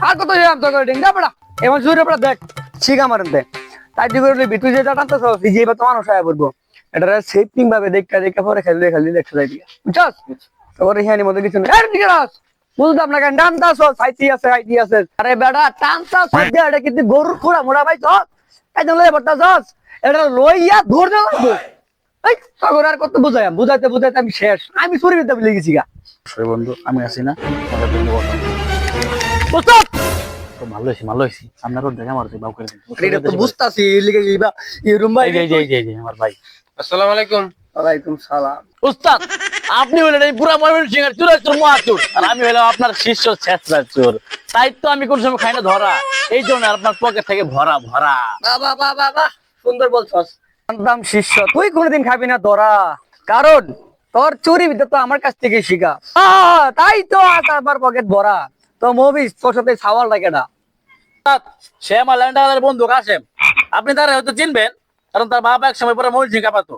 আর কত যাম তো ডিঙ্গা পড়া এমন জোরে পড়া দেখ ঠিক আমারতে তাই দিকে লইবি তুই যেটা টানতেছ যে বা তো মানুষ আয়া পড়বো এটা সেফটিং ভাবে দেখা পরে খেললে দেখতে যাই দিয়া বুঝছস তোর হিয়ানি মধ্যে কিছু না এর দিকে রাস বুঝলাম না কেন টানতাছ সাইটি আছে আরে বেটা টানতাছ দে এটা কিন্তু গরুর খুঁড়া মোড়া ভাই তো তাই তো লই পড়তাছস এটা লইয়া ধরে লাগবে এই তখন আর কত বুঝাইতে আমি শেষ আমি চুরি বিদ্যা ভুলে গেছি গা বন্ধু আমি আছি না বুঝছস তো ভালো হয়েছি আপনারও দেখা মারছি বাউ করে দিন এটা তো বুঝতাছি লিখে যাইবা এই রুম ভাই এই আমার ভাই আসসালামু আলাইকুম। ওয়ালাইকুম সালাম উস্তাদ আপনি হলেন এই পুরা ময়মনসিংহের চুরাচুর মহাচুর আর আমি হলাম আপনার শিষ্য ছেঁচড়া চোর তাই তো আমি কোন সময় খাই না ধরা এই জন্য আপনার পকেট থেকে ভরা বাবা সুন্দর বলছস জানতাম শিষ্য তুই কোনোদিন খাবি না ধরা কারণ তোর চুরি বিদ্যা তো আমার কাছ থেকে শিখা তাই তো আজ আমার পকেট ভরা তো মুভিস তোর সাথে সাওয়াল লাগে না সে আমার ল্যান্ডারের বন্ধু কাশেম আপনি তারা হয়তো চিনবেন কারণ তার বাবা এক সময় পরে ময়মনসিংহ কাঁপাতো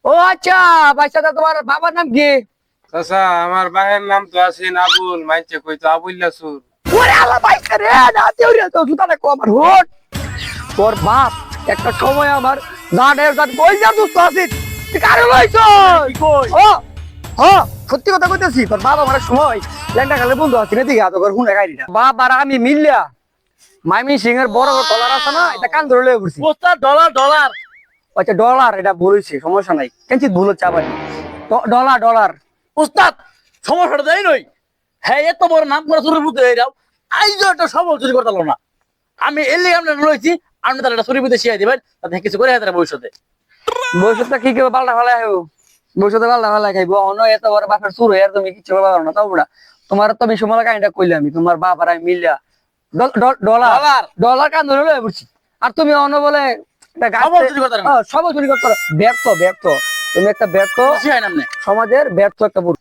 ও আচ্ছা বাচ্চাটা তোমার বাবার নাম কি চাচা আমার ভাইয়ের নাম তো আছে আবুল, মাইনছে কইতো আবুল্লা সুর। ওরে আল্লাহ বাইসা রে না তেউরিয়া তো জুতাটা কো আমার হোট তোর বাপ একটা সময় আমার গাড়ের গাড় কই যা দুস্ত আছিস তুই কারে লইছ ও ও সত্যি কথা কইতেছি তোর বাবা আমার সময় ল্যান্ডা খালে বন্ধু আছে না দিকে আতো করে হুনে গাড়িটা বাপ আর আমি মিললা মাইমি সিং এর বড় বড় ডলার আছে না এটা কান ধরে লয়ে ঘুরছি উস্তাদ ডলার আচ্ছা ডলার এটা বলেছি সমস্যা নাই কেনছি ভুল হচ্ছে আবার ডলার উস্তাদ সমস্যাটা দেয় নই হ্যাঁ এত বড় নাম করা চুরির বুদ্ধি এরাও আইজ একটা সবল চুরি করতে পারলো না আমি এলি আমরা রয়েছি আপনি তার একটা চুরি বুদ্ধি শিখাই দিবেন তাতে কিছু করে হাতে ভবিষ্যতে ভবিষ্যৎটা কি কেউ পাল্টা ফেলা খাইব ভবিষ্যতে পাল্টা ফেলা খাইব অন্য এত বড় বাপের চুর হয়ে তুমি কিছু পারো না তাও না তোমার তো আমি সময় কাহিনীটা কইলাম আমি তোমার বাপ আর আমি মিলিয়া ডলার কান ধরে লয়ে ঘুরছি আর তুমি অন্য বলে সবল চুরি করতে ব্যর্থ তুমি একটা ব্যর্থ শিখাই না আপনি সমাজের ব্যর্থ একটা পুরুষ